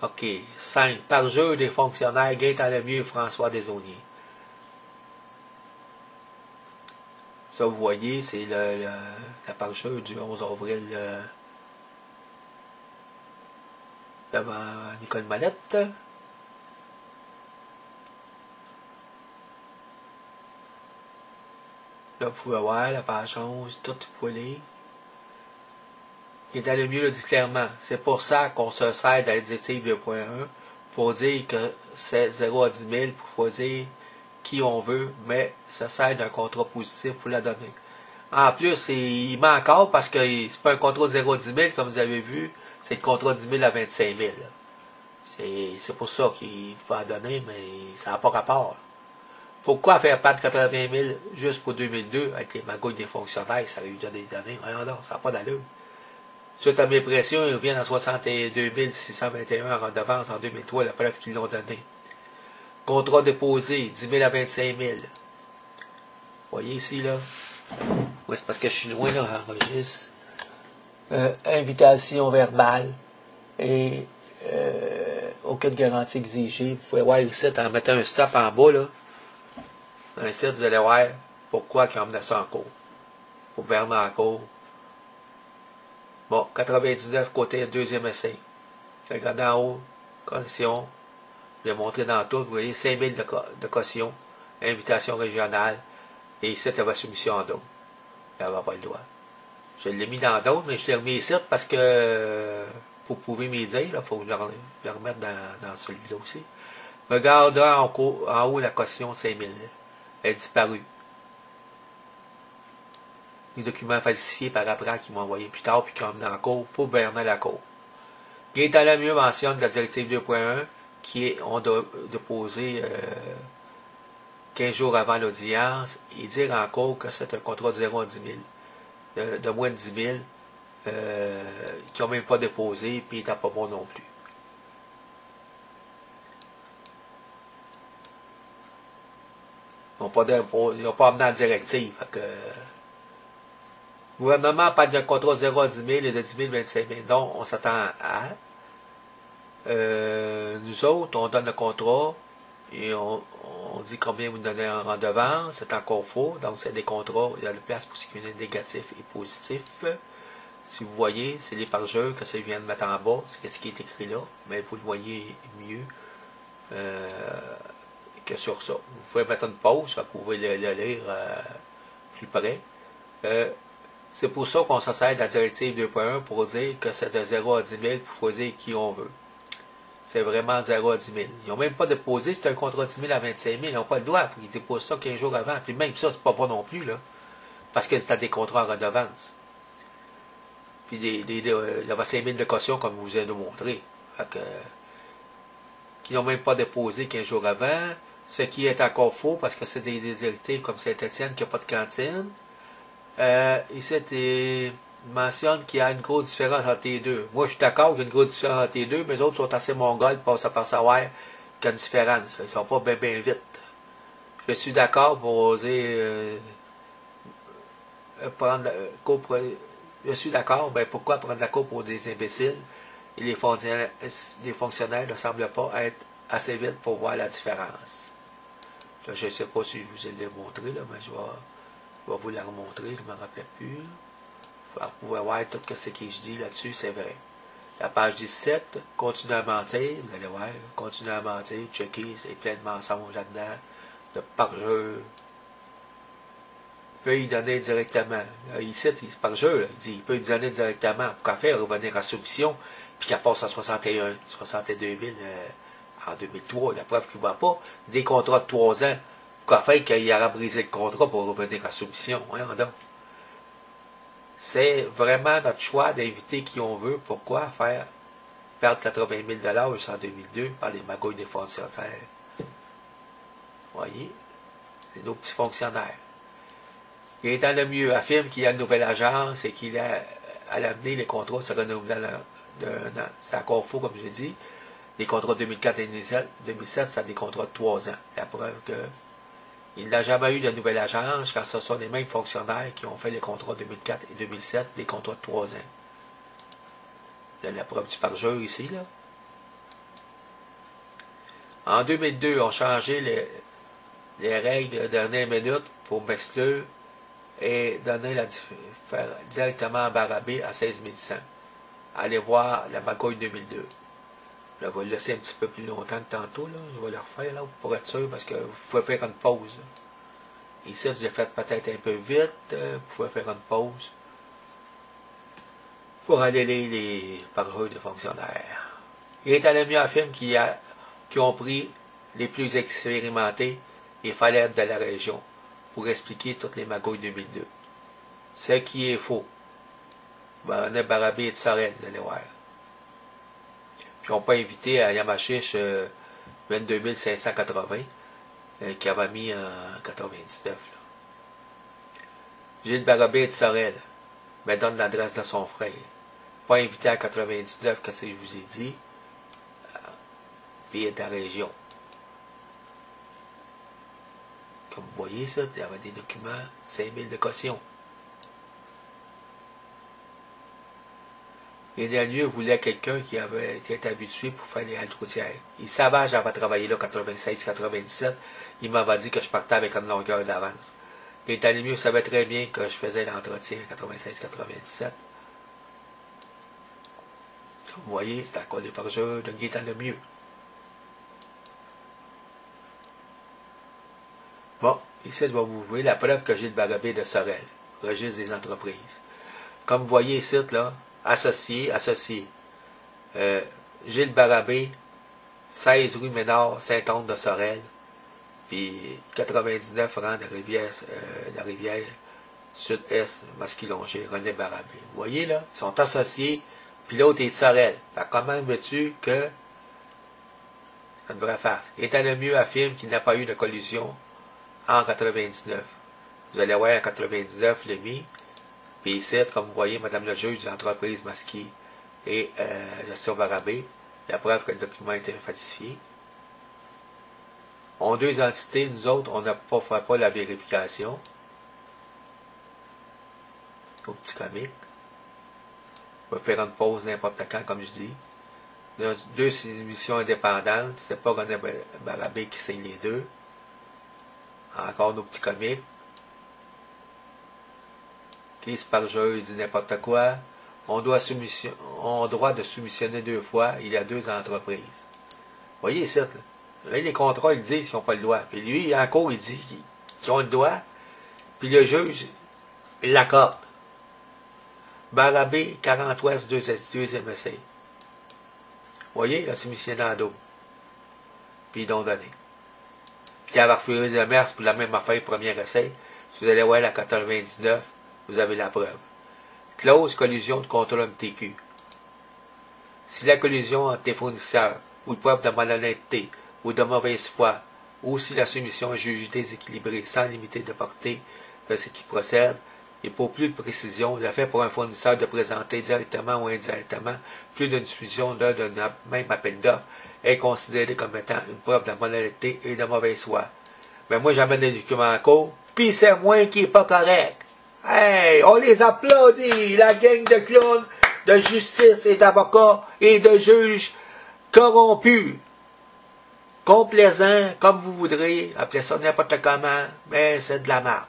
OK. 5. Parjure des fonctionnaires Gaétan Lemieux et François Desaulniers. Ça, vous voyez, c'est la parjure du 11 avril devant Nicole Mallette. Là, vous pouvez voir la page 11, tout, vous pouvez lire. Gaétan Lemieux le dit clairement. C'est pour ça qu'on se sert de la directive 2.1 pour dire que c'est 0 à 10 000 pour choisir qui on veut, mais ça sert d'un contrat positif pour la donner. En plus, il ment encore parce que c'est pas un contrat de 0 à 10 000, comme vous avez vu, c'est le contrat de 10 000 à 25 000. C'est pour ça qu'il faut en donner, mais ça n'a pas rapport. Pourquoi faire perdre 80 000 juste pour 2002 avec les magouilles des fonctionnaires, ça aurait eu des données? Voyons donc, ça n'a pas d'allure. Suite à mes pressions, ils reviennent à 62 621 en redevance en 2003, la preuve qu'ils l'ont donné. Contrat déposé, 10 000 à 25 000. Vous voyez ici, là? Oui, c'est parce que je suis loin, là, enregistre. Invitation verbale et aucune garantie exigée. Vous pouvez voir ici, en mettant un stop en bas, là. Dans le site, vous allez voir pourquoi ils ont emmené ça en cours. Pour Bernard en cours. Bon, 99, côté deuxième essai. Regardez en haut, condition. Je l'ai montré dans tout. Vous voyez, 5 000 de caution, invitation régionale. Et ici, il y avait soumission en d'autres. Il n'avait pas le droit. Je l'ai mis dans d'autres, mais je l'ai remis ici parce que pour pouvoir m'y dire, il faut que je le remette dans celui-là aussi. Regarde en haut la caution 5 000. Elle est disparue. Les documents falsifiés par après qui m'ont envoyé plus tard puis qui ont emmené en cours pour Bernard Lacour. Gaétan Lemieux mentionne la directive 2.1 qui ont déposé 15 jours avant l'audience et dire en cours que c'est un contrat de 0 à 10 000, de moins de 10 000, qui n'ont même pas déposé puis ils n'étaient pas bons non plus. Ils n'ont pas amené en directive. Fait que, le gouvernement parle d'un contrat de 0 à 10 000 et de 10 000 à 25 000. Donc, on s'attend à. Nous autres, on donne le contrat et on dit combien vous donnez en redevance. C'est encore faux. Donc, c'est des contrats. Il y a la place pour ce qui est négatif et positif. Si vous voyez, c'est les parjures que ça vient de mettre en bas. C'est ce qui est écrit là. Mais vous le voyez mieux que sur ça. Vous pouvez mettre une pause. Vous pouvez le lire plus près. C'est pour ça qu'on se sert de la directive 2.1 pour dire que c'est de 0 à 10 000 pour choisir qui on veut. C'est vraiment 0 à 10 000. Ils n'ont même pas déposé, c'est un contrat de 10 000 à 25 000. Ils n'ont pas le droit. Il faut qu'ils déposent ça 15 jours avant. Puis même ça, c'est pas bon non plus, là. Parce que c'est des contrats en redevance. Puis il y avait 5 000 de caution, comme je vous ai montré. Fait que, qui n'ont même pas déposé 15 jours avant. Ce qui est encore faux, parce que c'est des directives comme Saint-Étienne qui n'a pas de cantine. Ici, il mentionne qu'il y a une grosse différence entre les deux. Moi, je suis d'accord qu'il y a une grosse différence entre les deux, mais les autres sont assez mongols pour savoir qu'il y a une différence. Ils ne sont pas bien vite. Je suis d'accord pour dire je suis d'accord, ben pourquoi prendre la cour pour des imbéciles? Et les fonctionnaires ne semblent pas être assez vite pour voir la différence. Là, je ne sais pas si je vous ai montré, là, mais je vais vous la remontrer, je ne me rappelle plus. Vous pouvez voir tout ce que je dis là-dessus, c'est vrai. La page 17, continue à mentir, vous allez voir, continue à mentir, checker, c'est plein de mensonges là-dedans, de parjure. Il peut y donner directement. Là, ici, c'est parjure, il dit, il peut y donner directement. Pourquoi faire revenir à soumission, puis qu'elle passe à 62 000 en 2003, la preuve qu'il ne va pas. Des contrats de 3 ans. Pourquoi faire qu'il aura brisé le contrat pour revenir à soumission? Voyons donc. C'est vraiment notre choix d'inviter qui on veut. Pourquoi faire perdre 80 000 $ en 2002 par les magouilles des fonctionnaires? Vous voyez? C'est nos petits fonctionnaires. Gaétan Lemieux affirme qu'il y a une nouvelle agence et qu'il a à l'avenir les contrats se renouvelent d'un an. C'est encore faux, comme je dis. Les contrats 2004 et 2007, c'est des contrats de 3 ans. La preuve que il n'a jamais eu de nouvelle agence, car ce sont les mêmes fonctionnaires qui ont fait les contrats 2004 et 2007, des contrats de 3 ans. Là, la preuve du parjure ici, là. En 2002, on a changé les règles de dernière minute pour m'exclure et donner directement à Barabé à 16 100. Allez voir la magouille 2002. Là, je vais le laisser un petit peu plus longtemps que tantôt. Là. Je vais le refaire là, pour être sûr, parce que vous pouvez faire une pause. Là. Ici, je l'ai fait peut-être un peu vite. Vous pouvez faire une pause pour aller lire les paroles de fonctionnaires. Il est à la mieux film qui ont pris les plus expérimentés et fallait de la région pour expliquer toutes les magouilles 2002. Ce qui est faux. On a Barabé et de Sorel, vous allez voir. Puis on pas invité à Yamachiche 22 580 qui avait mis en 99. Là. Gilles Barabé de Sorel me donne l'adresse de son frère. Pas invité à 99, qu'est-ce que je vous ai dit. Puis il est de la région. Comme vous voyez ça, il y avait des documents, 5000 de caution. Et Daniel voulait quelqu'un qui avait été habitué pour faire les haltes routières. Il savait que j'avais travaillé là 96-97. Il m'avait dit que je partais avec une longueur d'avance. Et Daniel savait très bien que je faisais l'entretien en 96-97. Vous voyez, c'était à cause des parjures de Gaétan Lemieux. Bon, ici, je vais vous ouvrir la preuve que j'ai le Barabé de Sorel, registre des entreprises. Comme vous voyez ici, là, associé. Gilles Barabé, 16 rue Ménard, Saint-Onde de Sorel, puis 99 rang de la rivière sud-est, Masquilongé, René Barabé. Vous voyez, là, ils sont associés, puis l'autre est de Sorel. Fait comment veux-tu que ça devrait faire? Étant le mieux affirme qu'il n'a pas eu de collision en 99. Vous allez voir en 99, le mis. Puis ici, comme vous voyez, Madame le juge de l'entreprise masquée et gestion Barabé, la preuve que le document a été falsifié. On a deux entités, nous autres, on n'a pas fait pas la vérification. Au petit comique. On va faire une pause n'importe quand, comme je dis. Deux émissions indépendantes, c'est pas René Barabé qui signe les deux. Encore nos petits comiques. Qui se parjure, il dit n'importe quoi. On doit droit de soumissionner 2 fois. Il y a 2 entreprises. Vous voyez ici, là. Les contrats, ils disent qu'ils n'ont pas le droit. Puis lui, en cours, il dit qu'ils ont le droit. Puis le juge, il l'accorde. Barabé, 40 Ouest, 2 MSC. Vous voyez, il a soumissionné en dos. Puis ils l'ont donné. Puis il avait refusé le MERS pour la même affaire, premier essai. Si vous allez voir la 99, vous avez la preuve. Clause collusion de contrôle MTQ. Si la collusion entre les fournisseurs ou une preuve de malhonnêteté ou de mauvaise foi, ou si la soumission est jugée déséquilibrée sans limiter de portée de ce qui procède, et pour plus de précision, le fait pour un fournisseur de présenter directement ou indirectement plus d'une soumission d'un même appel d'offres est considéré comme étant une preuve de malhonnêteté et de mauvaise foi. Mais moi, j'amène des documents en cours, puis c'est moi qui n'est pas correct. Hey, on les applaudit, la gang de clowns, de justice et d'avocats et de juges corrompus, complaisants, comme vous voudrez, appelez ça n'importe comment, mais c'est de la merde.